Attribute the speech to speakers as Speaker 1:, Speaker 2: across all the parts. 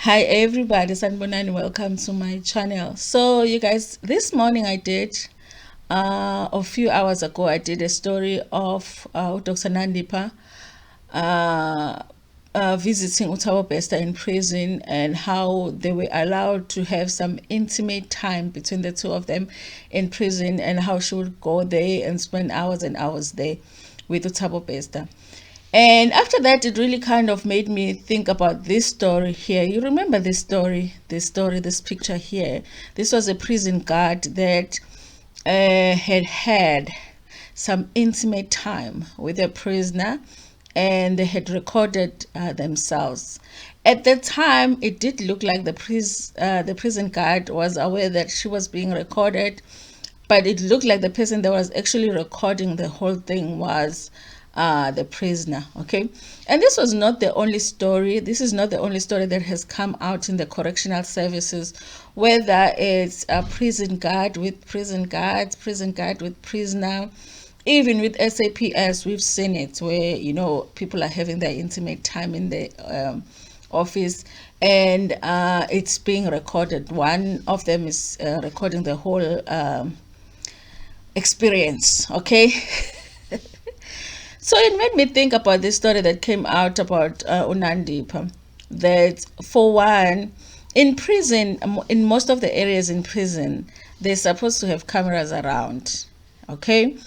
Speaker 1: Hi everybody, Sanbonani, welcome to my channel. So you guys, this morning I did, a few hours ago, I did a story of Dr. Nandipa uh, visiting Utabo Bester in prison and how they were allowed to have some intimate time between the two of them in prison, and how she would go there and spend hours and hours there with Utabo Bester. And after that, it really kind of made me think about this story here. You remember this picture here. This was a prison guard that had some intimate time with a prisoner, and they had recorded themselves. At the time, it did look like the prison guard was aware that she was being recorded, but it looked like the person that was actually recording the whole thing was the prisoner. Okay, and this was not the only story. This is not the only story that has come out in the correctional services, whether it's a prison guard with prison guards, prison guard with prisoner. Even with SAPS, we've seen it where people are having their intimate time in the office, and it's being recorded. One of them is recording the whole experience. Okay. So it made me think about this story that came out about Unandipa. That, for one, in prison, in most of the areas in prison, they're supposed to have cameras around. Okay.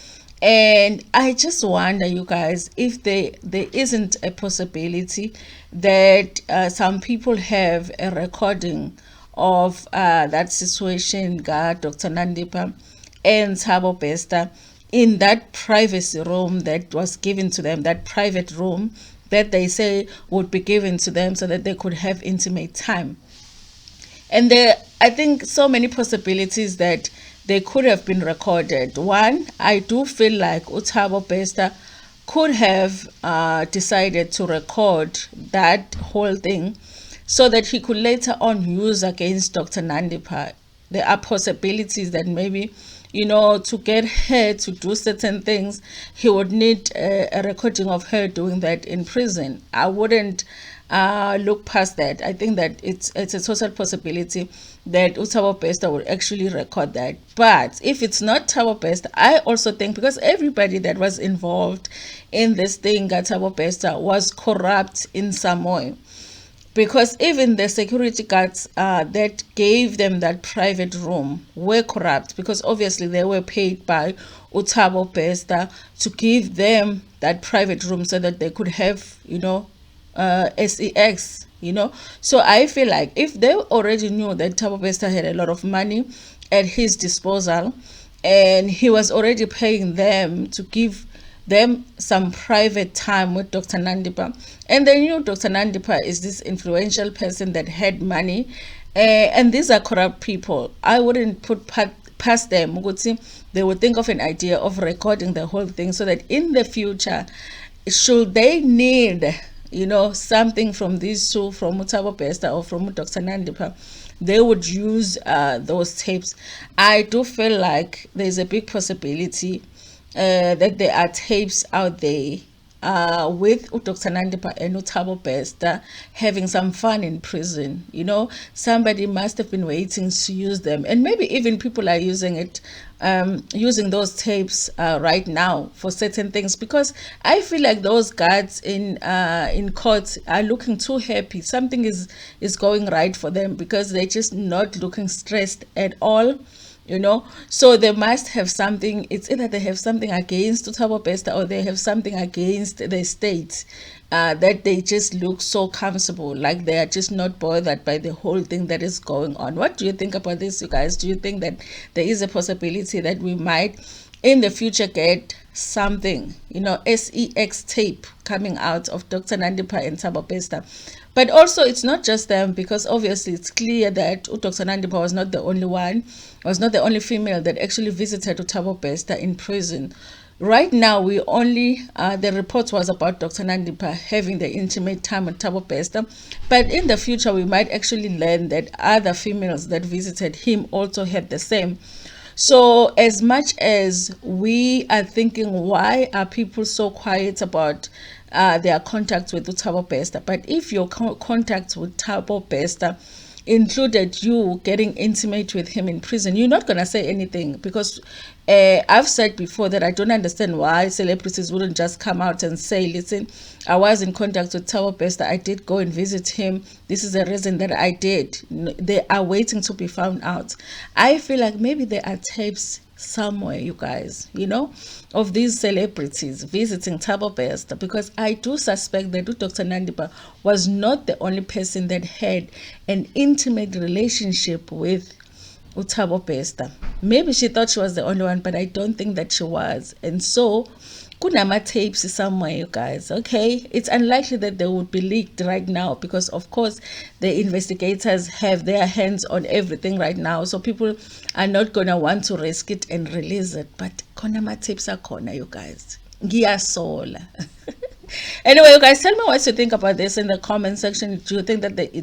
Speaker 1: And I just wonder, you guys, if there isn't a possibility that some people have a recording of that situation, God, Dr. Nandipa and Thabo Bester, in that privacy room that was given to them, that private room that they say would be given to them so that they could have intimate time. And there, I think, so many possibilities that they could have been recorded. One, I do feel like Utabo Bester could have decided to record that whole thing so that he could later on use against Dr. Nandipa. There are possibilities that maybe, to get her to do certain things, he would need a recording of her doing that in prison. I wouldn't look past that. I think that it's a total possibility that Utabo Bester would actually record that. But if it's not Tabo Bester, I also think, because everybody that was involved in this thing, Tabo Bester, was corrupt in some way, because even the security guards that gave them that private room were corrupt, because obviously they were paid by Utabo Bester to give them that private room so that they could have, sex. So I feel like if they already knew that Utabo Bester had a lot of money at his disposal, and he was already paying them to give them some private time with Dr. Nandipa, and they knew Dr. Nandipa is this influential person that had money, and these are corrupt people. I wouldn't put past them. They would think of an idea of recording the whole thing so that in the future, should they need something from these two, from Utabo Bester or from Dr. Nandipa, they would use those tapes. I do feel like there's a big possibility that there are tapes out there with Dr. Nandipa and Utabo Bester having some fun in prison. Somebody must have been waiting to use them, and maybe even people are using it, using those tapes right now for certain things, because I feel like those guards in court are looking too happy. Something is going right for them, because they're just not looking stressed at all. So they must have something. It's either they have something against Utabo Bester, or they have something against the state, that they just look so comfortable, like they are just not bothered by the whole thing that is going on. What do you think about this, you guys? Do you think that there is a possibility that we might in the future get something, sex tape coming out of Dr. Nandipa and Thabo Bester? But also, it's not just them, because obviously it's clear that Dr. Nandipa was not the only one, was not the only female that actually visited Thabo Bester in prison. Right now, we only, the report was about Dr. Nandipa having the intimate time with Thabo Bester. But in the future, we might actually learn that other females that visited him also had the same. So as much as we are thinking, why are people so quiet about their contacts with Thabo Bester. But if your contacts with Thabo Bester included you getting intimate with him in prison, you're not going to say anything, because I've said before that I don't understand why celebrities wouldn't just come out and say, listen, I was in contact with Thabo Bester, I did go and visit him, this is the reason that I did. They are waiting to be found out. I feel like maybe there are tapes somewhere, you guys, of these celebrities visiting Thabo Bester, because I do suspect that Dr. Nandiba was not the only person that had an intimate relationship with Thabo Bester. Maybe she thought she was the only one, but I don't think that she was. And so kunama tapes somewhere, you guys. Okay, it's unlikely that they would be leaked right now, because of course the investigators have their hands on everything right now, so people are not gonna want to risk it and release it. But kunama tapes are corner, you guys. Giyasola. Anyway, you guys, tell me what you think about this in the comment section. Do you think that it's